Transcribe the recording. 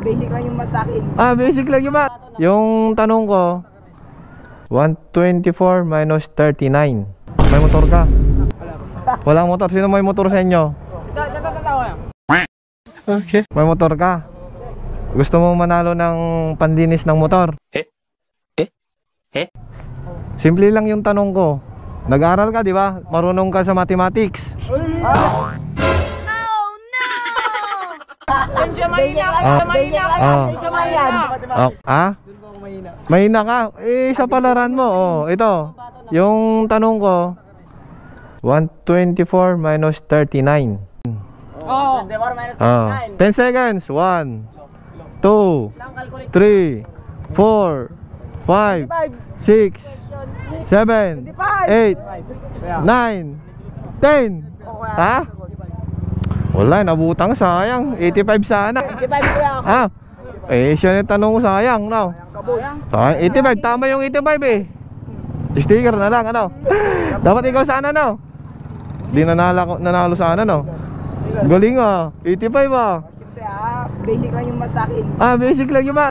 basic lang yung math sa akin. Basic lang yung math. Yung tanong ko, 124 minus 39. May motor ka? Walang motor. Sino may motor sa inyo? Okay. May motor ka? Gusto mo manalo ng panlinis ng motor? Simple lang yung tanong ko. Nag-aral ka, di ba? Marunong ka sa mathematics. Mahina ka? Sa palaran mo. Ito. Yung tanong ko, 124 minus 39. 10 seconds. 1, 2, 3, 4, 5, 6, 7, 8, 9, 10. Ha? Wala, nabutang, sayang. 85 sana. 85 kuya. Siya yung tanong ko, sayang, no? 85, tama yung 85 eh. Sticker na lang, ano? Dapat ikaw sana, no? Di nanalo sana, no? Galing 85 Siyempre basic lang yung math sa akin. Basic lang yung math.